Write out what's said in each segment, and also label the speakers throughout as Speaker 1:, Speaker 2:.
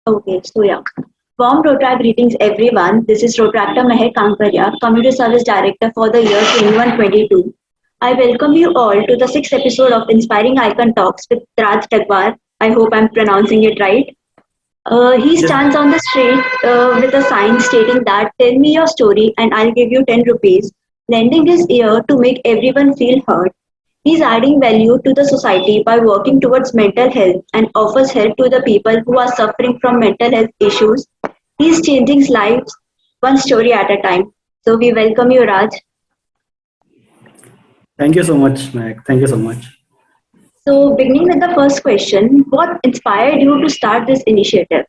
Speaker 1: Okay, so yeah. Warm Rotaract greetings everyone. This is Rotaractor Meher Kankaria, Community Service Director for the year 21-22. I welcome you all to the sixth episode of Inspiring Icon Talks with Raj Dagwar. I hope I'm pronouncing it right. He
Speaker 2: Yes.
Speaker 1: stands on the street with a sign stating that tell me your story and I'll give you 10 rupees, lending his ear to make everyone feel heard. He's adding value to the society by working towards mental health and offers help to the people who are suffering from mental health issues. He's changing lives one story at a time. So we welcome you, Raj.
Speaker 2: Thank you so much, Mac. Thank you so much.
Speaker 1: So beginning with the first question, what inspired you to start this initiative?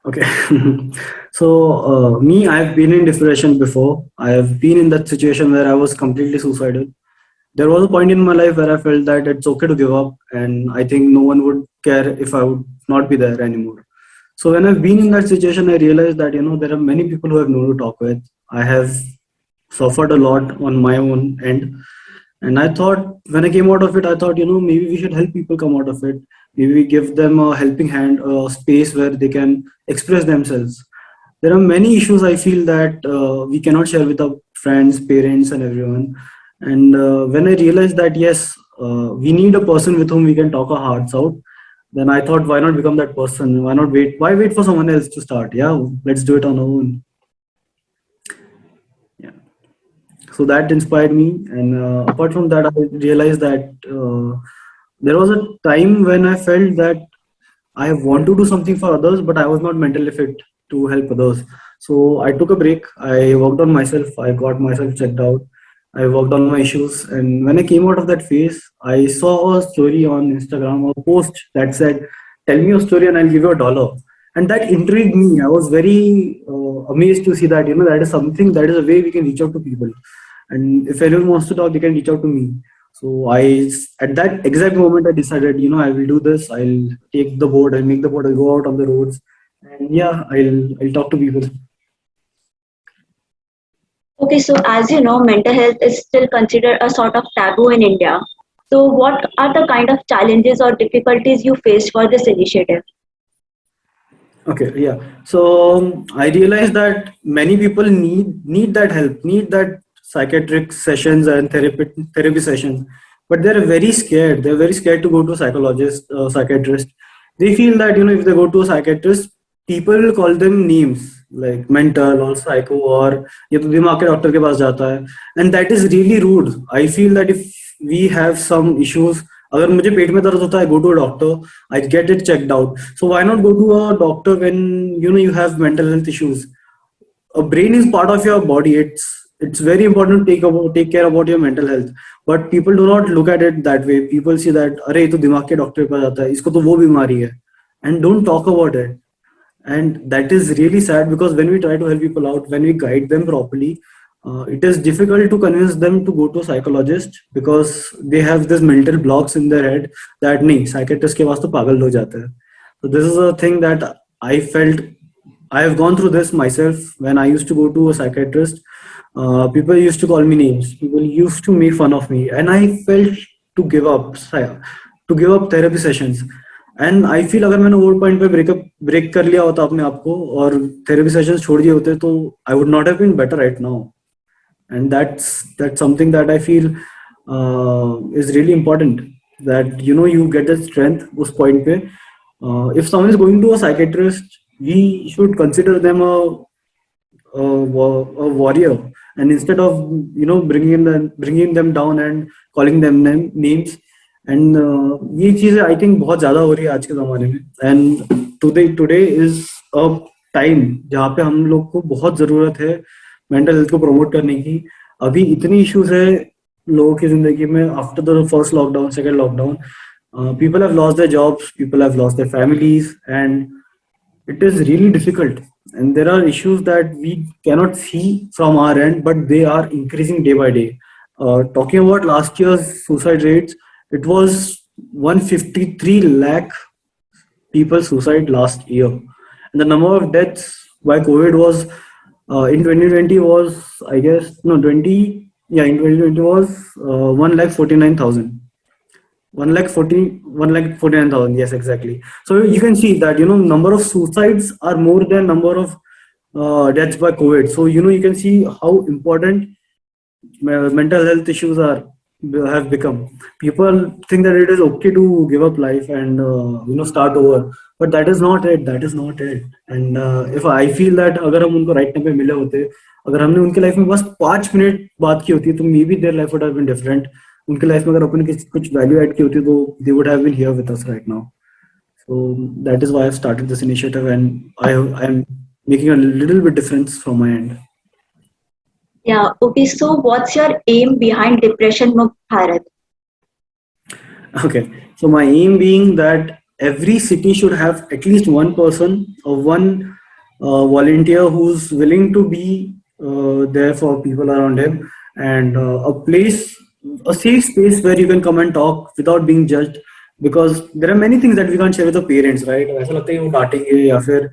Speaker 2: Okay. Me, I've been in depression before. I have been in that situation where I was completely suicidal. There was a point in my life where I felt that it's okay to give up, and I think no one would care if I would not be there anymore. So when I've been in that situation, I realized that there are many people who have no one to talk with. I have suffered a lot on my own end, and I thought when I came out of it, I thought maybe we should help people come out of it. Maybe we give them a helping hand, a space where they can express themselves. There are many issues I feel that we cannot share with our friends, parents, and everyone. And when I realized that yes, we need a person with whom we can talk our hearts out, then I thought, why not become that person? Why not wait? Why wait for someone else to start? Yeah, let's do it on our own. Yeah. So that inspired me. And apart from that, I realized that there was a time when I felt that I want to do something for others, but I was not mentally fit to help others. So I took a break. I worked on myself. I got myself checked out. I worked on my issues. And when I came out of that phase, I saw a story on Instagram, a post that said, "Tell me your story and I'll give you $1." And that intrigued me. I was very amazed to see that, that is something, that is a way we can reach out to people. And if anyone wants to talk, they can reach out to me. So at that exact moment, I decided, I will do this. I'll take the board, I'll make the board, I'll go out on the roads, and yeah, I'll talk to people.
Speaker 1: Okay, so as you know, mental health is still considered a sort of taboo in India. So, what are the kind of challenges or difficulties you faced for this initiative?
Speaker 2: Okay, yeah. So I realized that many people need that help, need that psychiatric sessions and therapy sessions, but they're very scared. They're very scared to go to a psychologist, psychiatrist. They feel that if they go to a psychiatrist, people will call them names like mental or psycho or ये तो दिमाग के doctor के पास जाता है, and that is really rude. I feel that if we have some issues, अगर मुझे पेट में दर्द होता है, I go to a doctor, I get it checked out. So why not go to a doctor when you have mental health issues? A brain is part of your body. It's very important to take care about your mental health. But people do not look at it that way. People see that अरे ये तो दिमाग के doctor के पास जाता है, इसको तो वो बीमारी है, and don't talk about it. And that is really sad because when we try to help people out, when we guide them properly, it is difficult to convince them to go to a psychologist because they have this mental blocks in their head that नहीं psychiatrist के पास तो पागल लोग जाते हैं. So this is a thing that I felt. I have gone through this myself. When I used to go to a psychiatrist, people used to call me names, people used to make fun of me, and I felt to give up therapy sessions. And I feel अगर मैंने वो point पे break कर लिया होता अपने आप को और थेरेपी सेशंस छोड़ दिए होते तो I would not have been better right now. And that's something that I feel is really important, that you get the strength उस पॉइंट पे. If someone is going to a psychiatrist, we should consider them a warrior, and instead of bringing them down and calling them names. And ये चीजें I think बहुत ज्यादा हो रही है आज के जमाने में. And today is a time जहाँ पे हम लोग को बहुत जरूरत है मेंटल हेल्थ को प्रमोट करने की. अभी इतनी इश्यूज है लोगों की जिंदगी में after the first lockdown, second lockdown. People have lost their jobs, people have lost their families, and it is really difficult, and there are issues that we cannot see from our end, but they are increasing day by day. Talking about last year's suicide rates, it was 153 lakh people suicide last year, and the number of deaths by COVID was in 2020 was, I guess, no 20 yeah in 2020 was 1 lakh 49,000. 1 lakh 40, 1 lakh 49,000. Yes, exactly. So you can see that, number of suicides are more than number of deaths by COVID. So, you can see how important mental health issues are have become. People think that it is okay to give up life and start over, but that is not it. That is not it. And if I feel that अगर हम उनको right time पे मिले होते, अगर हमने उनके life में बस 5 मिनट बात की होती, तो may be their life would have been different. उनके लाइफ में अगर अपन कुछ वैल्यू ऐड की होती, तो they would have been here with us right now. So that is why I've started this initiative, and I'm making a little bit difference from my end.
Speaker 1: Yeah. Okay. So, what's your aim behind Depression Mukt Bharat?
Speaker 2: Okay, so my aim being that every city should have at least one person or one volunteer who's willing to be there for people around him, and a safe space where you can come and talk without being judged. Because there are many things that we can't share with the parents, right? ऐसा लगता है कि वो डांटेंगे या फिर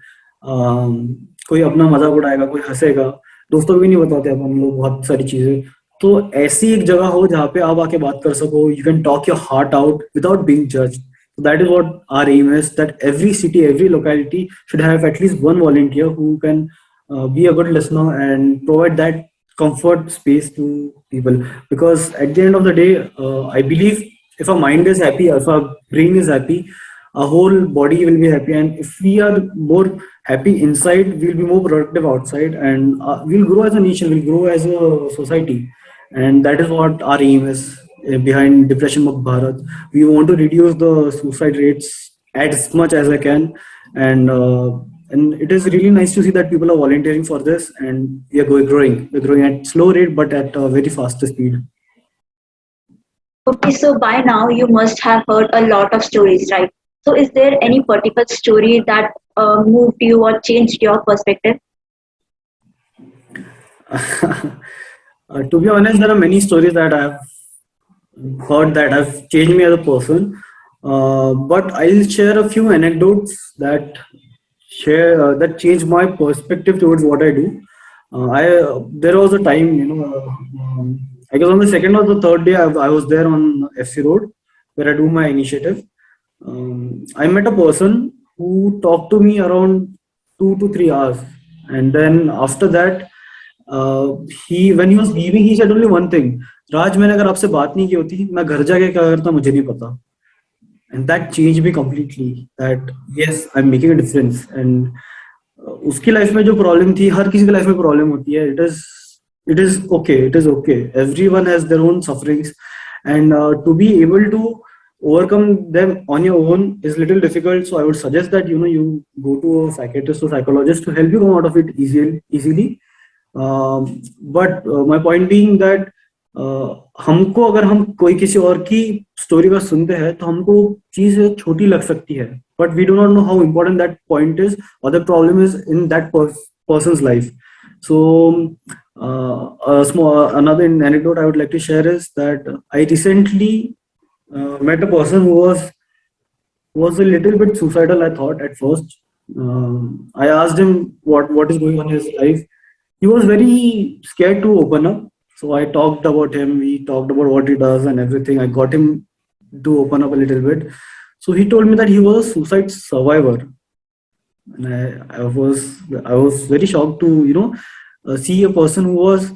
Speaker 2: कोई अपना मजाक उड़ाएगा, कोई हंसेगा। दोस्तों को भी नहीं बताते अब हम लोग बहुत सारी चीजें। तो ऐसी एक जगह हो जहाँ पे आप आके बात कर सको, you can talk your heart out without being judged. So that is what our aim is, that every city, every locality should have at least one volunteer who can be a good listener and provide that comfort space to people. Because at the end of the day, I believe if our mind is happy, if our brain is happy, our whole body will be happy. And if we are more happy inside, we'll be more productive outside, and we'll grow as a nation, we'll grow as a society. And that is what our aim is behind Depression Mukt Bharat. We want to reduce the suicide rates as much as I can, and it is really nice to see that people are volunteering for this, and we are growing. We're growing at slow rate, but at a very fast speed.
Speaker 1: Okay. So, by now you must have heard a lot of stories, right? So, is there any particular story that moved you or changed your perspective?
Speaker 2: To be honest, there are many stories that I've heard that have changed me as a person. But I'll share a few anecdotes that changed my perspective towards what I do. I There was a time, I guess on the second or the third day, I was there on FC Road where I do my initiative. I met a person who talked to me around 2 to 3 hours, and then after that, uh, he when he was leaving, he said only one thing: राज, मैंने अगर आपसे बात नहीं की होती, मैं घर जाके क्या करता मुझे नहीं पता. And that changed me completely, that yes, I'm making a difference. And उसकी लाइफ में जो प्रॉब्लम थी, हर किसी की लाइफ में प्रॉब्लम होती है. It is okay. Everyone has their own sufferings, and to be able to overcome them on your own is little difficult. So I would suggest that you go to a psychiatrist or psychologist to help you come out of it easily. But my point being that हमको अगर हम कोई किसी और की story का सुनते हैं तो हमको चीज छोटी लग सकती है, but we do not know how important that point is or the problem is in that person's life. So another anecdote I would like to share is that I recently met a person who was a little bit suicidal, I thought at first. I asked him what is going on in his life. He was very scared to open up. So I talked about him. We talked about what he does and everything. I got him to open up a little bit. So he told me that he was a suicide survivor. And I was very shocked to see a person who was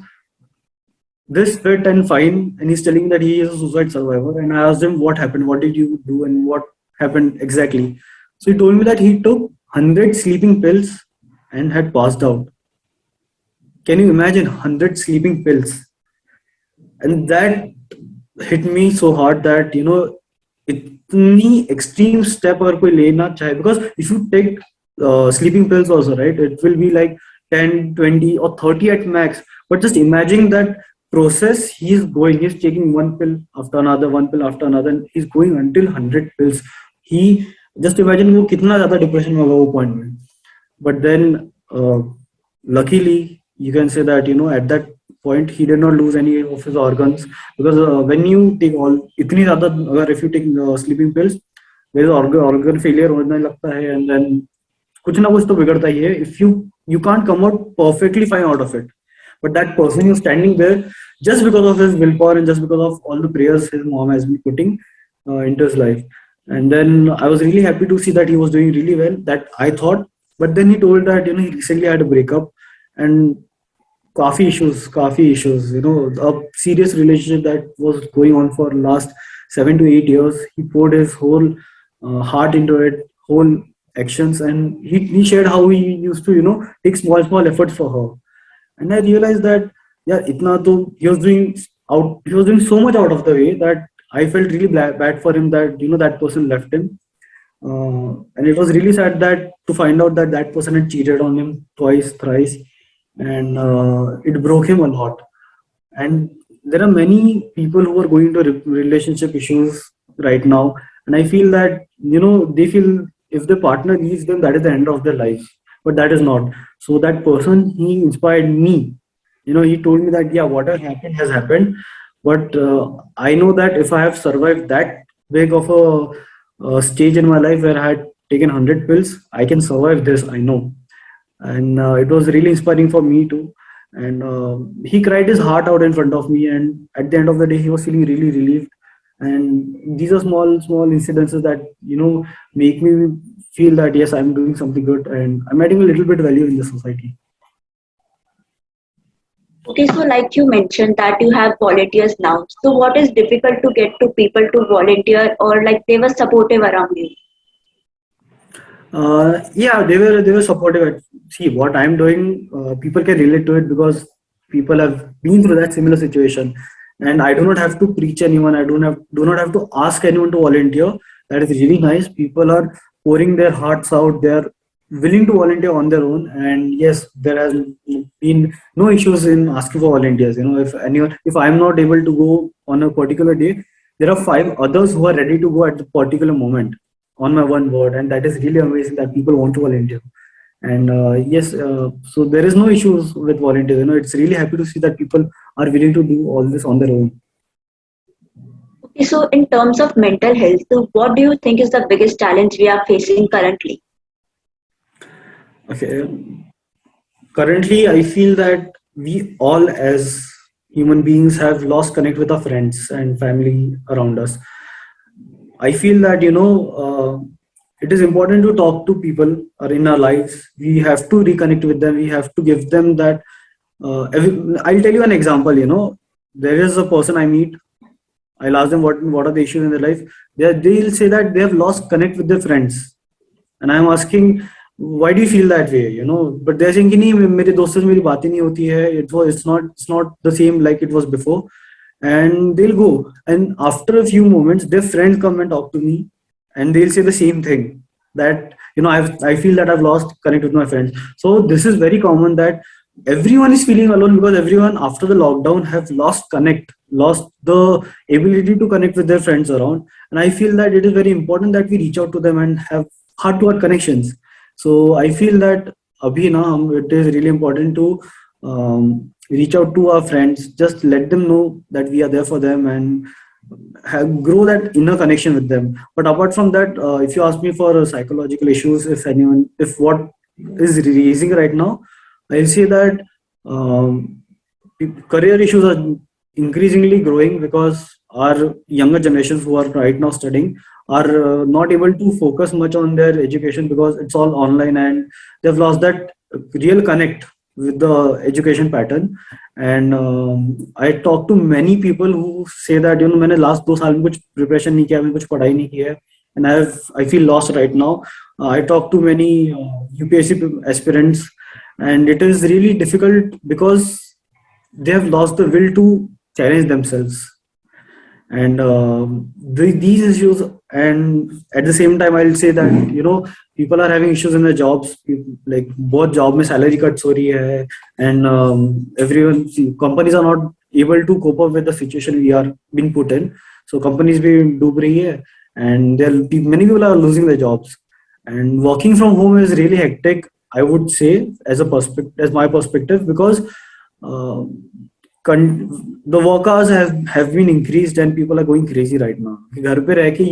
Speaker 2: this fit and fine, and he's telling me that he is a suicide survivor. And I asked him what happened, what did you do, and what happened exactly. So he told me that he took 100 sleeping pills and had passed out. Can you imagine 100 sleeping pills? And that hit me so hard that इतनी extreme step अगर कोई लेना चाहे, because if you take sleeping pills also, right, it will be like 10, 20 or 30 at max. But just imagine that process. He's taking one pill after another, one pill after another, and he's going until 100 pills. He Just imagine वो कितना ज्यादा depression में होगा वो point में. But then luckily you can say that at that point he did not lose any of his organs, because when you take all इतनी ज्यादा अगर if you take sleeping pills, there is organ failure होने लगता है, and then कुछ ना कुछ तो बिगड़ता ही है. If you can't come out perfectly fine out of it, but that person who's standing there just because of his willpower and just because of all the prayers his mom has been putting, into his life. And then I was really happy to see that he was doing really well, that I thought. But then he told that, he recently had a breakup, and काफी issues, a serious relationship that was going on for last 7 to 8 years. He poured his whole heart into it, whole actions, and he shared how he used to, take small efforts for her. And I realized that, yeah, itna to he was doing so much out of the way that I felt really bad for him, that that person left him. And it was really sad that to find out that that person had cheated on him twice, thrice, and it broke him a lot. And there are many people who are going to relationship issues right now, and I feel that they feel if the partner leaves them, that is the end of their life, but that is not. So that person, he inspired me. He told me that, yeah, whatever happened has happened, but I know that if I have survived that big of a stage in my life where I had taken 100 pills, I can survive this, I know. And it was really inspiring for me too. And he cried his heart out in front of me, and at the end of the day he was feeling really relieved. And these are small incidences that make me feel that, yes, I'm doing something good and I'm adding a little bit value in the society.
Speaker 1: Okay, so like you mentioned that you have volunteers now. So what is difficult to get to people to volunteer, or like they were supportive around you?
Speaker 2: Yeah, they were supportive. See, what I'm doing, people can relate to it because people have been through that similar situation, and I do not have to preach anyone. I do not have to ask anyone to volunteer. That is really nice. People are pouring their hearts out. They are willing to volunteer on their own, and yes, there has been no issues in asking for volunteers. If I'm not able to go on a particular day, there are five others who are ready to go at the particular moment on my one word, and that is really amazing that people want to volunteer. And yes, so there is no issues with volunteers. It's really happy to see that people are willing to do all this on their own.
Speaker 1: Okay, so in terms of mental health, so what do you think is the biggest challenge we are facing currently?
Speaker 2: Okay, currently I feel that we all as human beings have lost connect with our friends and family around us. I feel that it is important to talk to people are in our lives. We have to reconnect with them. We have to give them that. I'll tell you an example. There is a person I meet. I'll ask them what are the issues in their life. They'll say that they have lost connect with their friends, and I'm asking, why do you feel that way? But they're saying कि नहीं, मेरे दोस्तों से मेरी बातें नहीं होती है. It's not the same like it was before. And they'll go, and after a few moments their friends come and talk to me, and they'll say the same thing, that I feel that I've lost connect with my friends. So this is very common, that everyone is feeling alone because everyone after the lockdown have lost the ability to connect with their friends around. And I feel that it is very important that we reach out to them and have heart to heart connections. So I feel that abhi na, it is really important to reach out to our friends, just let them know that we are there for them, and grow that inner connection with them. But apart from that, if you ask me for psychological issues, if what is raising right now, I'll say that career issues are increasingly growing because our younger generations who are right now studying are not able to focus much on their education because it's all online, and they've lost that real connect with the education pattern. And I talk to many people who say that मैंने last 2 साल में कुछ preparation नहीं किया, मैंने कुछ पढ़ाई नहीं की है, and I feel lost right now. I talk to many UPSC aspirants, and it is really difficult because they have lost the will to challenge themselves. And these issues, and at the same time I'll say that people are having issues in their jobs. Like both job mein salary cuts ho rahi hai, and companies are not able to cope up with the situation we are being put in. So companies bhi डूब रही है, and many people are losing their jobs. And working from home is really hectic, I would say, as my perspective, because uh, the work hours have been increased and people are going crazy right now. कि घर पे रह के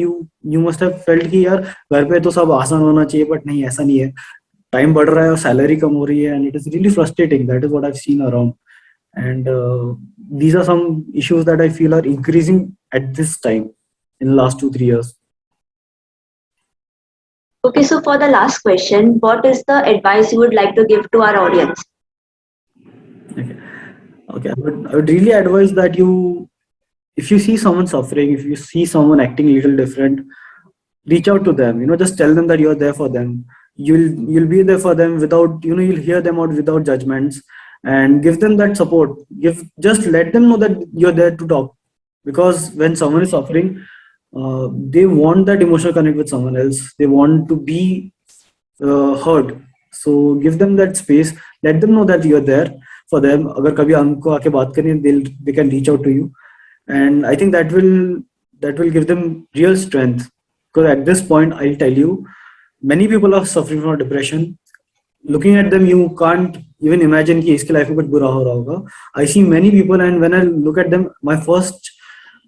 Speaker 2: you must have felt कि यार घर पे तो सब आसान होना चाहिए, but नहीं, ऐसा नहीं है. टाइम बढ़ रहा है और सैलरी कम हो रही है, and it is really frustrating. That is what I've seen around. And these are some issues that I feel are increasing at this time. in the last 2 3 years.
Speaker 1: Okay, so for the last question, what is the advice you would like to give to our audience?
Speaker 2: Okay. Okay, I would really advise that if you see someone suffering, if you see someone acting a little different, reach out to them. Just tell them that you're there for them. You'll be there for them without, you'll hear them out without judgments, and give them that support. Just let them know that you're there to talk, because when someone is suffering, they want that emotional connect with someone else. They want to be heard. So give them that space. Let them know that you're there for them. अगर कभी उनको आके बात करनी है, they can reach out to you, and I think that will give them real strength. Because at this point, I'll tell you, many people are suffering from depression. Looking at them, you can't even imagine कि इसके life में कुछ बुरा हो रहा होगा. I see many people, and when I look at them, my first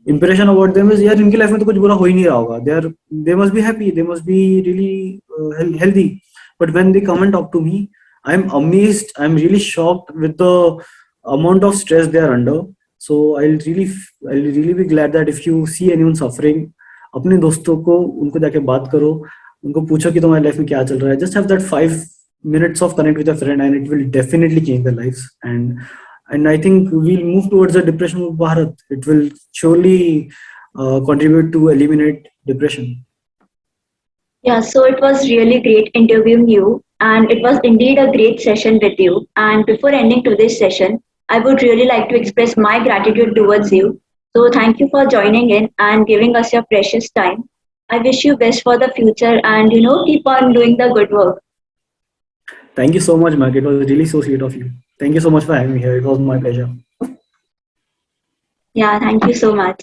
Speaker 2: impression about them is यार इनकी लाइफ में तो कुछ बुरा हो ही नहीं रहा होगा. They must be happy, they must be really healthy. But when they come and talk to me, I'm amazed, I'm really shocked with the amount of stress they are under. So I'll really be glad that if you see anyone suffering, अपने दोस्तों को उनको जाके बात करो, उनको पूछो कि तुम्हारी लाइफ में क्या चल रहा है. Just have that 5 minutes of connect with a friend, and it will definitely change their lives. And I think we'll move towards a depression of Bharat. It will surely contribute to eliminate depression.
Speaker 1: Yeah, so it was really great interviewing you, and it was indeed a great session with you. And before ending today's session, I would really like to express my gratitude towards you. So thank you for joining in and giving us your precious time. I wish you best for the future and keep on doing the good work.
Speaker 2: Thank you so much, Mark. It was really so sweet of you. Thank you so much for having me here. It was my pleasure.
Speaker 1: Yeah, thank you so much.